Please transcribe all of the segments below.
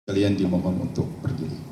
Kalian dimohon untuk berdiri.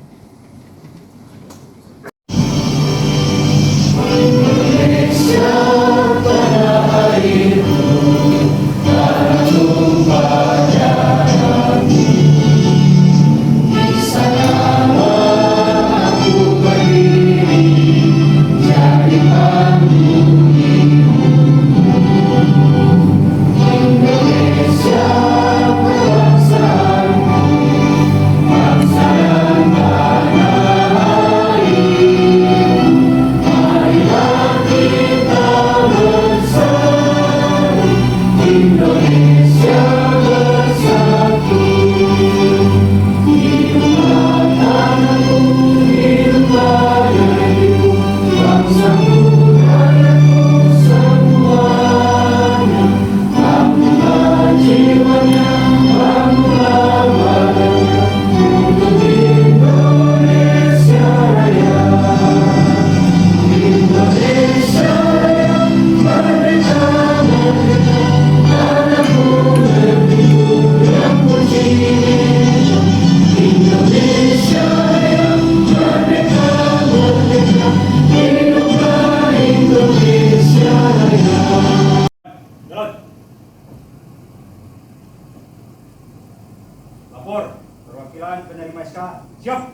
Lapor, perwakilan penerima SK, siap.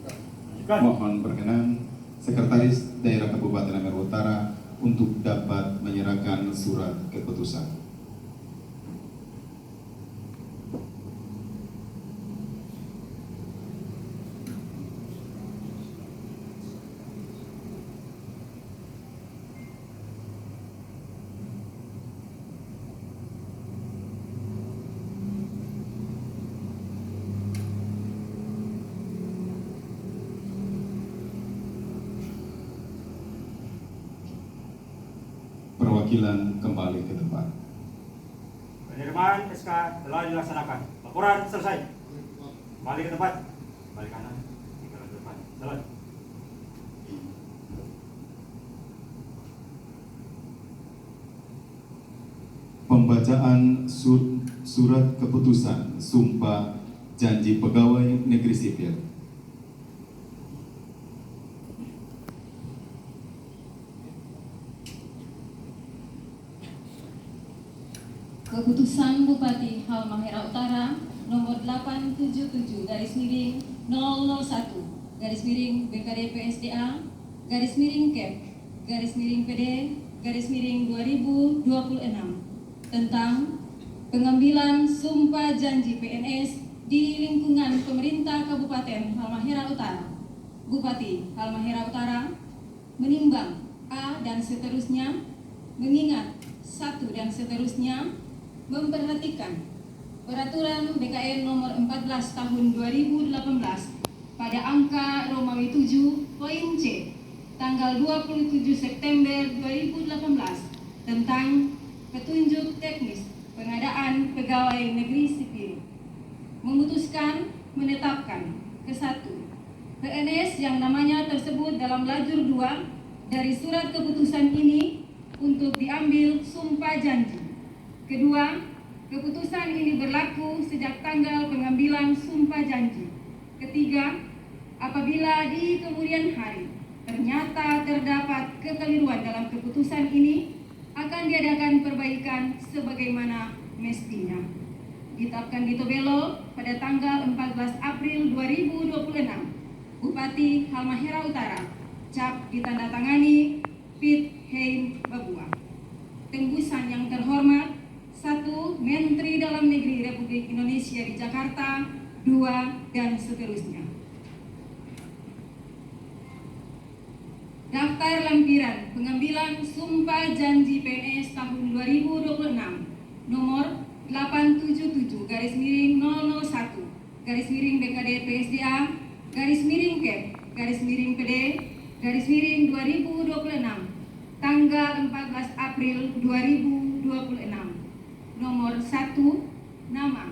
Lanjutkan. Mohon berkenan Sekretaris Daerah Kabupaten Amer Utara untuk dapat menyerahkan surat keputusan. Perwakilan kembali ke tempat. Penerimaan SK telah dilaksanakan. Laporan selesai. Balik ke tempat. Balik kanan. Tinggal ke depan. Jalan. Pembacaan surat keputusan Sumpah Janji Pegawai Negeri Sipil. Keputusan Bupati Halmahera Utara nomor 877 /001 BKD PSDA _KEP _PD _2026 tentang pengambilan sumpah janji PNS di lingkungan pemerintah Kabupaten Halmahera Utara. Bupati Halmahera Utara menimbang A dan seterusnya, mengingat 1 dan seterusnya, memperhatikan Peraturan BKN nomor 14 tahun 2018 pada angka Romawi 7 poin C tanggal 27 September 2018 tentang petunjuk teknis pengadaan pegawai negeri sipil, memutuskan menetapkan ke-1 PNS yang namanya tersebut dalam lajur 2 dari surat keputusan ini untuk diambil sumpah janji. Kedua, keputusan ini berlaku sejak tanggal pengambilan sumpah janji. Ketiga, apabila di kemudian hari ternyata terdapat kekeliruan dalam keputusan ini, akan diadakan perbaikan sebagaimana mestinya. Ditetapkan di Tobelo pada tanggal 14 April 2026. Bupati Halmahera Utara, cap ditandatangani Pit Hein Babua. Tembusan yang terhormat, 1. Menteri Dalam Negeri Republik Indonesia di Jakarta, 2 dan seterusnya. Daftar lampiran pengambilan sumpah janji PNS tahun 2026 nomor 877 /001 BKD PSDA _KEP _PD _2026 tanggal 14 April 2026. Nomor 1, nama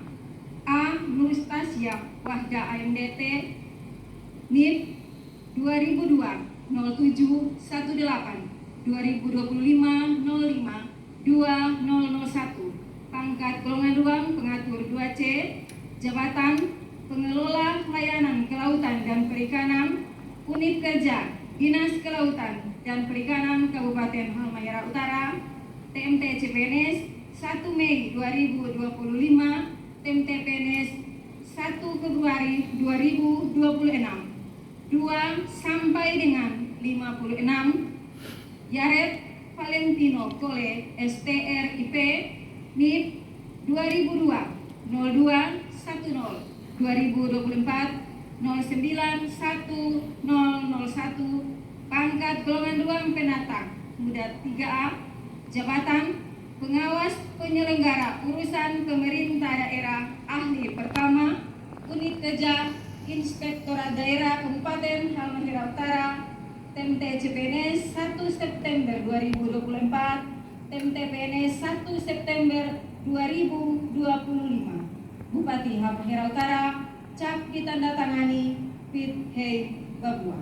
A. Nuristasya Wahda AMDT NIP 2002-07-18 2025-05-2001, pangkat golongan ruang pengatur 2C, jabatan pengelola layanan kelautan dan perikanan Unit Kerja Dinas Kelautan dan Perikanan Kabupaten Halmahera Utara, TMT CPNS 1 Mei 2025, TMT PNS 1 Februari 2026, 2 sampai dengan 56, Yaret Valentino Kole STRIP NIP 2002 02 10 2024 091001 pangkat golongan 2 penata muda 3A, jabatan pengawas penyelenggara urusan pemerintah daerah ahli pertama Unit Kerja Inspektorat Daerah Kabupaten Halmahera Utara, TMT CPNS 1 September 2024, TMT PNS 1 September 2025. Bupati Halmahera Utara, cap ditandatangani Pit Hei Babua.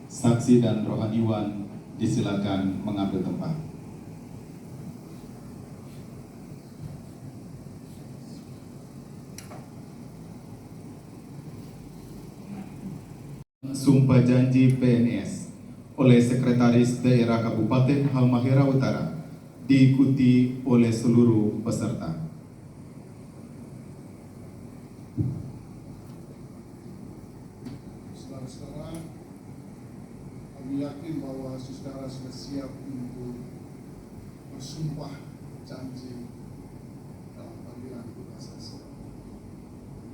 Saksi dan rohaniwan disilakan mengambil tempat. Sumpah janji PNS oleh Sekretaris Daerah Kabupaten Halmahera Utara diikuti oleh seluruh peserta. Saudara-saudara, kami yakin bahwa saudara sudah siap untuk bersumpah janji dalam panggilan tugas saya.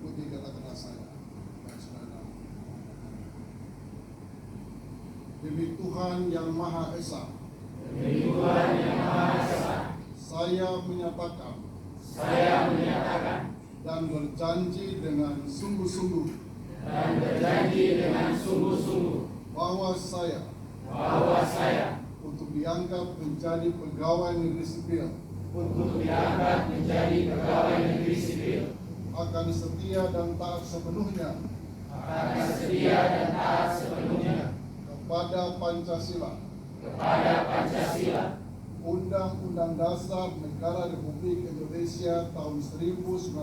Ikuti kata-kata saya, baik saudara. Demi Tuhan Yang Maha Esa, saya menyatakan dan berjanji dengan sungguh-sungguh bahwa saya untuk diangkat menjadi pegawai negeri sipil akan setia dan taat sepenuhnya kepada Pancasila, Undang-Undang Dasar Negara Republik Indonesia tahun 1945,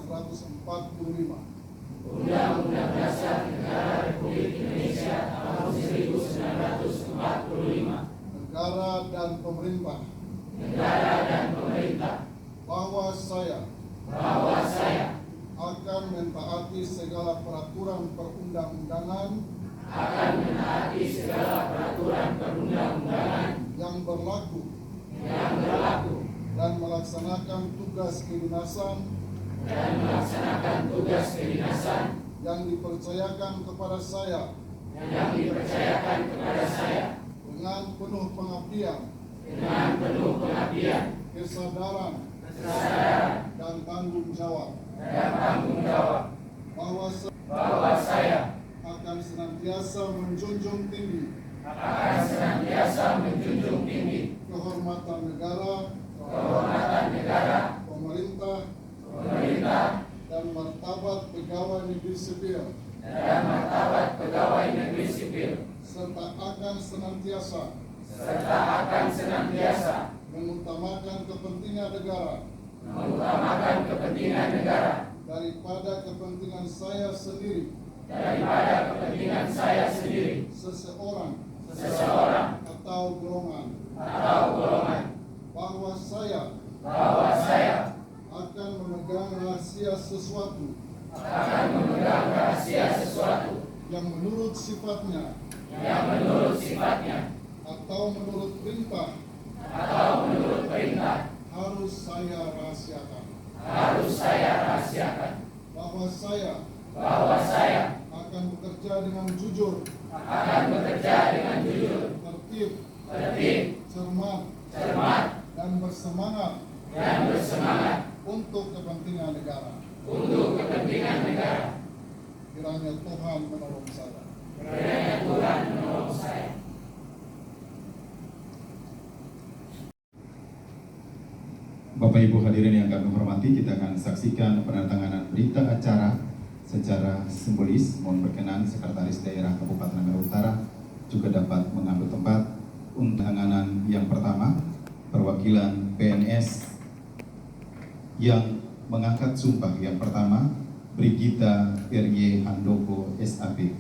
Undang-Undang Dasar Negara Republik Indonesia tahun 1945, negara dan pemerintah, bahwa saya akan mentaati segala peraturan perundang-undangan yang berlaku dan melaksanakan tugas kedinasan yang dipercayakan kepada saya dengan penuh pengabdian, kesadaran dan tanggung jawab, bahwa saya akan senantiasa menjunjung tinggi kehormatan negara, pemerintah, dan martabat pegawai negeri sipil, serta akan senantiasa mengutamakan kepentingan negara daripada kepentingan saya sendiri, seseorang atau golongan, bahwa saya akan memegang rahasia sesuatu yang menurut sifatnya atau menurut perintah harus saya rahasiakan, bahwa saya akan bekerja dengan jujur, tertib, cermat, dan bersemangat untuk kepentingan negara. Kiranya Tuhan menolong saya. Bapak Ibu hadirin yang kami hormati, kita akan saksikan penandatanganan berita acara secara simbolis. Mohon berkenan Sekretaris Daerah Kabupaten Halmahera Utara juga dapat mengambil tempat. Untuk penandatanganan yang pertama, perwakilan PNS yang mengangkat sumpah yang pertama, Brigita R.Y. Handoko, SAP.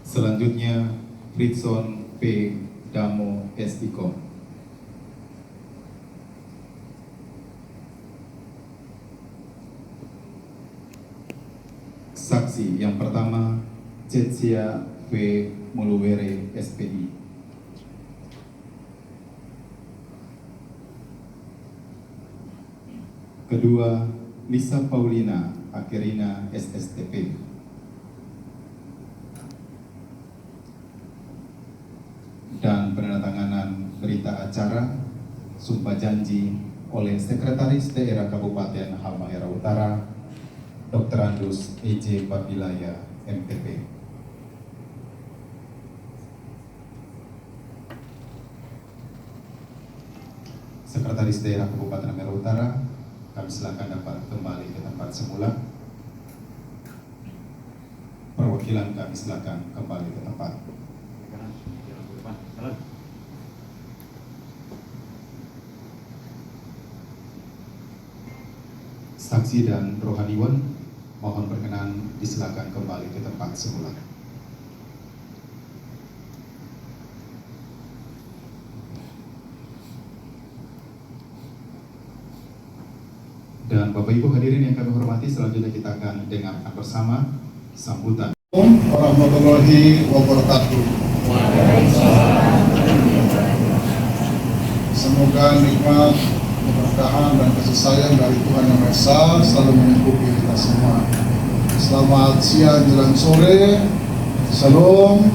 Selanjutnya, Fritson P. Damo, SIKOM. Saksi yang pertama, Cetsia V. Muluwere, SPI. Kedua, Lisa Paulina Akhirina, SSTP. Dan penandatanganan berita acara sumpah janji oleh Sekretaris Daerah Kabupaten Halmahera Utara, Dr. Andus E.J. Babilaya, MTP. Sekretaris Daerah Kabupaten Halmahera Utara, kami silakan dapat kembali ke tempat semula. Perwakilan kami silakan kembali ke tempat. Saksi dan rohaniwan, mohon berkenan disilakan kembali ke tempat semula. Dan Bapak Ibu hadirin yang kami hormati, selanjutnya kita akan dengarkan bersama sambutan. Assalamualaikum warahmatullahi wabarakatuh. Semoga nikmat, keberkahan dan kasih sayang dari Tuhan Yang Maha Esa selalu menyelimuti kita semua. Selamat siang jelang sore. Shalom.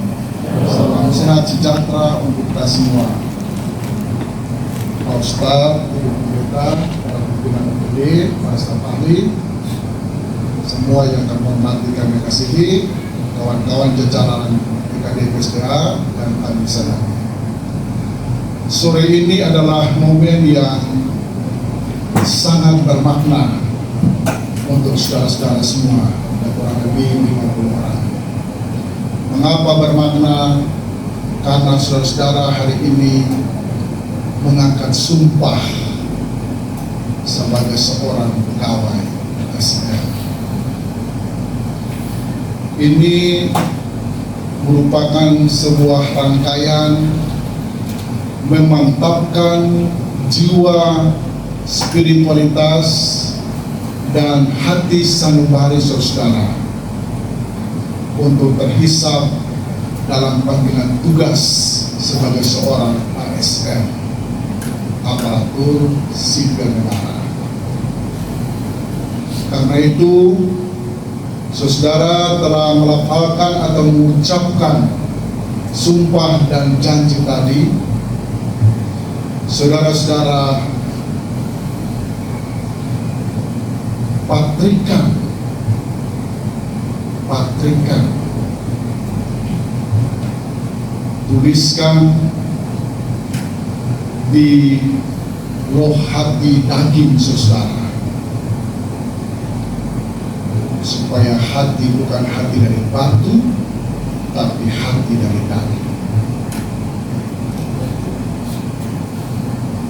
Salam sehat sejahtera untuk kita semua. Pak Ustadz, Ibu Pendeta, para pimpinan OPD, para staf ahli, semua yang kami hormati kami kasihi, kawan-kawan jajaran PKD PSDA dan kami sayangi. Sore ini adalah momen yang sangat bermakna untuk saudara-saudara semua, ada kurang lebih 50 orang. Mengapa bermakna? Karena saudara-saudara hari ini mengangkat sumpah sebagai seorang pegawai ASN. Ini merupakan sebuah rangkaian memantapkan jiwa, spiritualitas, dan hati sanubari saudara untuk terhisap dalam panggilan tugas sebagai seorang ASN, aparatur sipil negara. Karena itu, saudara telah melafalkan atau mengucapkan sumpah dan janji tadi. Saudara-saudara patrikan tuliskan di roh hati daging saudara, supaya hati bukan hati dari batu, tapi hati dari daging.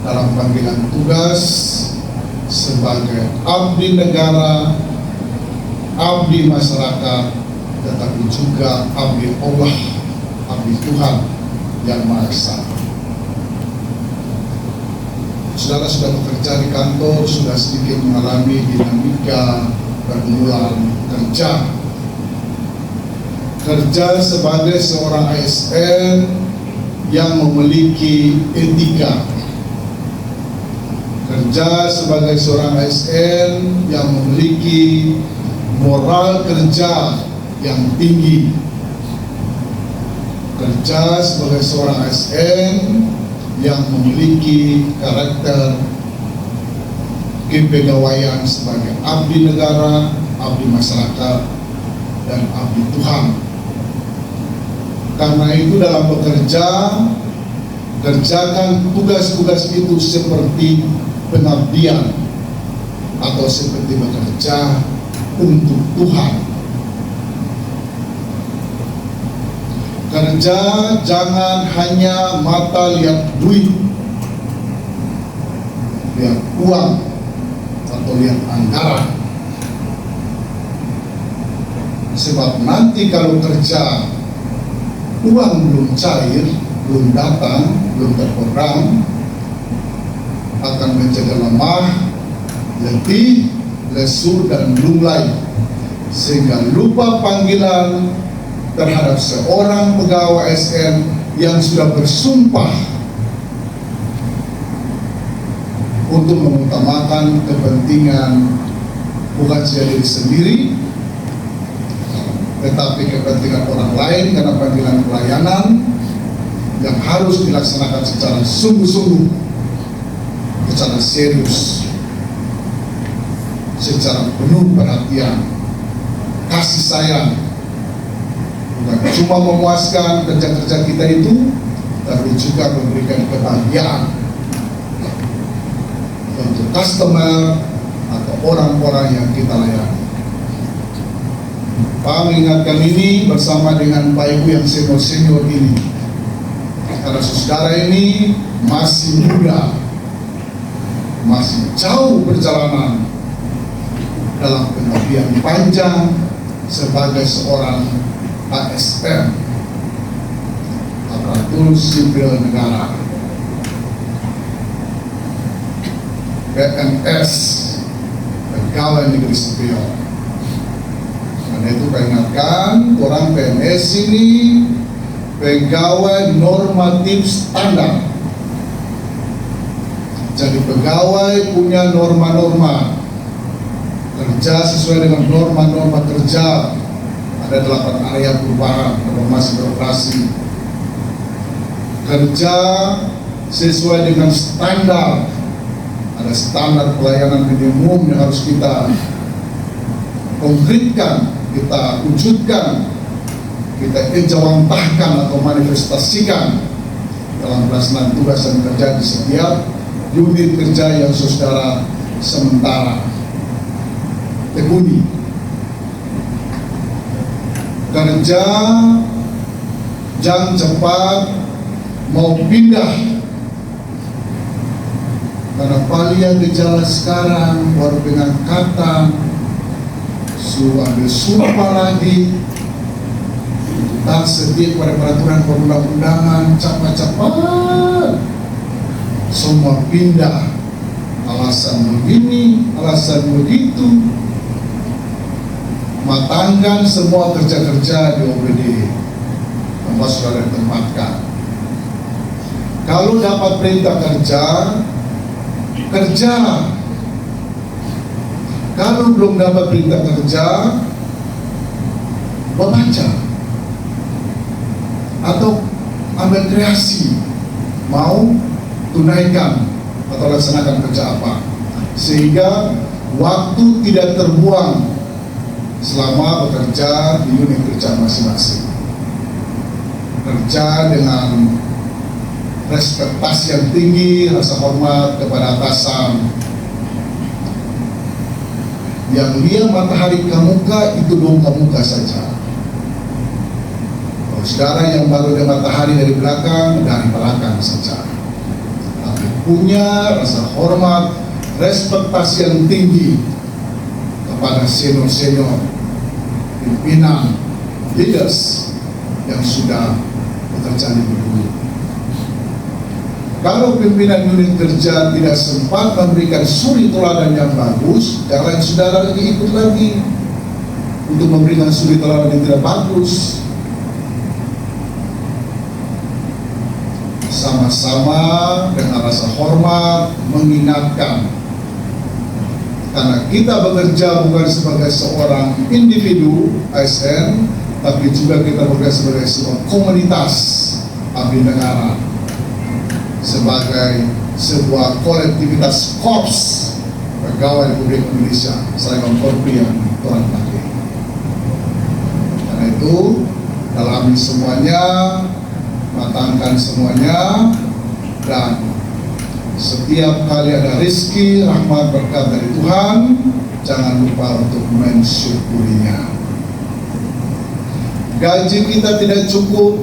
Dalam panggilan tugas sebagai abdi negara, abdi masyarakat, tetapi juga abdi Allah, abdi Tuhan Yang Maha Esa. Saudara sudah bekerja di kantor, sudah sedikit mengalami dinamika pergumulan kerja. Kerja sebagai seorang ASN yang memiliki etika. Kerja sebagai seorang ASN yang memiliki moral kerja yang tinggi. Kerja sebagai seorang ASN yang memiliki karakter kepegawaian sebagai abdi negara, abdi masyarakat, dan abdi Tuhan. Karena itu dalam bekerja, kerjakan tugas-tugas itu seperti pengabdian atau seperti bekerja untuk Tuhan. Kerja jangan hanya mata lihat duit, lihat uang, atau lihat anggaran. Sebab nanti kalau kerja uang belum cair, belum datang, belum terprogram, akan menjadi lemah, letih, lesu, dan lunglai, sehingga lupa panggilan terhadap seorang pegawai ASN yang sudah bersumpah untuk mengutamakan kepentingan bukan saja diri sendiri, tetapi kepentingan orang lain, karena panggilan pelayanan yang harus dilaksanakan secara sungguh-sungguh, secara serius, secara penuh perhatian, kasih sayang, bukan cuma memuaskan kerja-kerja kita itu, tapi juga memberikan kebahagiaan untuk customer atau orang-orang yang kita layani. Pak mengingatkan ini bersama dengan Pak Ibu yang senior-senior ini, karena saudara ini masih muda, masih jauh perjalanan dalam pengabdian panjang sebagai seorang ASN, aparatur sipil negara, PNS, pegawai negeri sipil. Karena itu saya ingatkan, orang PNS ini pegawai normatif standar. Jadi pegawai punya norma-norma kerja sesuai dengan norma-norma kerja. Ada 8 area perubahan kalau masih beroperasi. Kerja sesuai dengan standar. Ada standar pelayanan minimum yang harus kita konkretkan, kita wujudkan, kita ejawantahkan atau manifestasikan dalam pelaksanaan tugas dan kerja di setiap unit kerja yang saudara sementara tekuni. Kerja jangan cepat mau pindah, karena paling gejala sekarang baru pengangkatan, suruh ambil sumpah lagi, tak sedia pada peraturan perundang-undangan, cepat-cepat semua pindah, alasan begini, alasan begitu. Matangkan semua kerja-kerja di OPD tempat saudara ditempatkan. Kalau dapat perintah kerja, kerja. Kalau belum dapat perintah kerja, membaca atau ambil kreasi, mau tunaikan atau laksanakan kerja apa, sehingga waktu tidak terbuang selama bekerja di unit kerja masing-masing. Kerja dengan respektasi yang tinggi, rasa hormat kepada atasan. Yang lihat matahari ke muka itu dong ke muka saja. Kalau saudara yang baru lihat matahari dari belakang saja. Tapi punya rasa hormat, respektasi yang tinggi kepada senior-senior, pimpinan, leaders yang sudah bekerja lebih dulu. Kalau pimpinan unit kerja tidak sempat memberikan suri teladan yang bagus, jangan saudara lagi ikut lagi untuk memberikan suri teladan yang tidak bagus. Sama-sama dengan rasa hormat mengingatkan, karena kita bekerja bukan sebagai seorang individu ASN, tapi juga kita bekerja sebagai sebuah komunitas abdi negara, sebagai sebuah kolektivitas korps pegawai Republik Indonesia Seragam Korpi yang Tuhan pakai. Karena itu dalami semuanya, matangkan semuanya, dan setiap kali ada rezeki, rahmat, berkat dari Tuhan, jangan lupa untuk mensyukurinya. Gaji kita tidak cukup,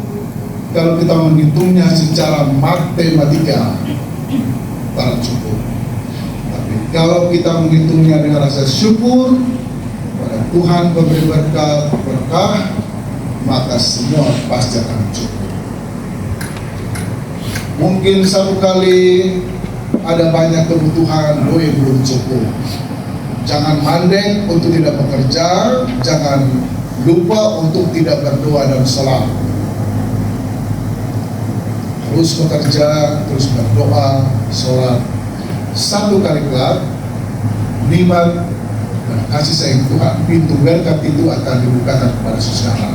kalau kita menghitungnya secara matematika tak cukup. Tapi kalau kita menghitungnya dengan rasa syukur pada Tuhan memberi berkah, maka semua pasti akan cukup. Mungkin satu kali ada banyak kebutuhan, doi belum cukup. Jangan mandek untuk tidak bekerja, jangan lupa untuk tidak berdoa dan sholat. Terus bekerja, terus berdoa, sholat. Satu kali kelak, nikmat dan kasih sayang Tuhan, pintu berkat itu akan dibukakan kepada saudara.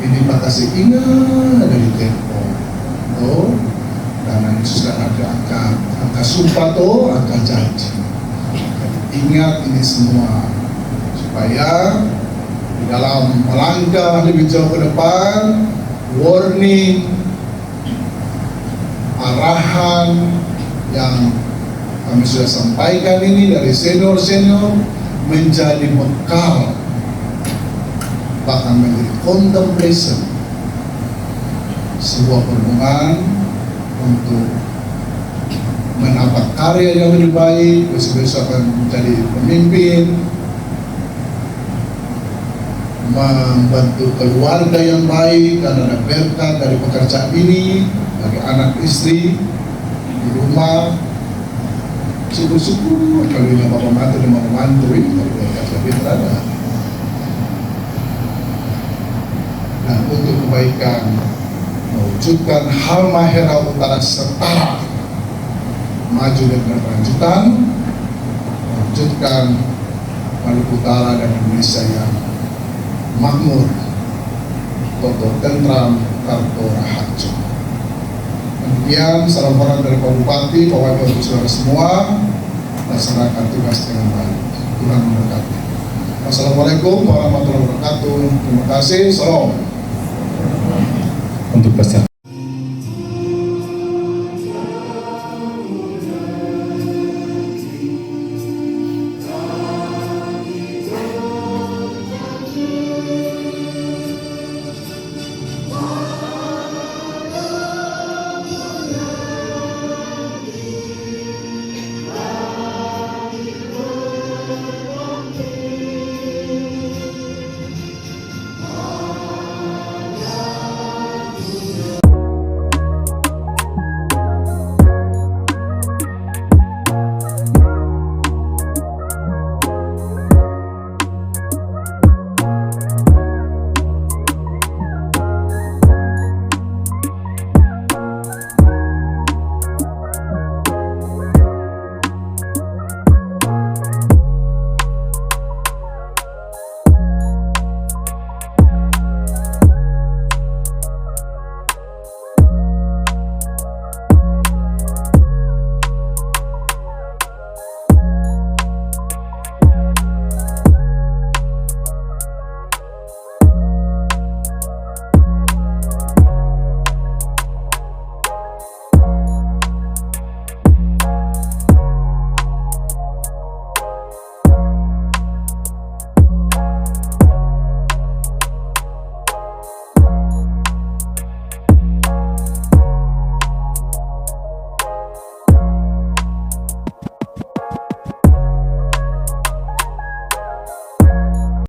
Ini makasih ingat dari tempo. Oh, karena sudah ada angka sumpah tuh, angka janji. Ingat ini semua supaya di dalam melangkah lebih jauh ke depan, warning, arahan yang kami sudah sampaikan ini dari senior-senior menjadi bekal, bahkan menjadi contemplation, sebuah perenungan untuk menapak karya yang lebih baik, besok-besok akan menjadi pemimpin, membantu keluarga yang baik karena ada berkat dari pekerjaan ini, bagi anak istri di rumah. Syukur-syukur kalau ini bapak mantu dan mama mantu ini dari berkat lebih terada. Dan untuk kebaikan mewujudkan Halmahera Utara setara, maju dan berkelanjutan, mewujudkan Maluku Utara dan Indonesia yang makmur, Toto Tentram, Karto Raharjo. Kemudian salam hormat dari Pak Bupati, Pak Wakil untuk saudara semua, laksanakan tugas dengan baik. Tuhan memberkati. Wassalamualaikum warahmatullahi wabarakatuh. Terima kasih. Salam. Untuk peserta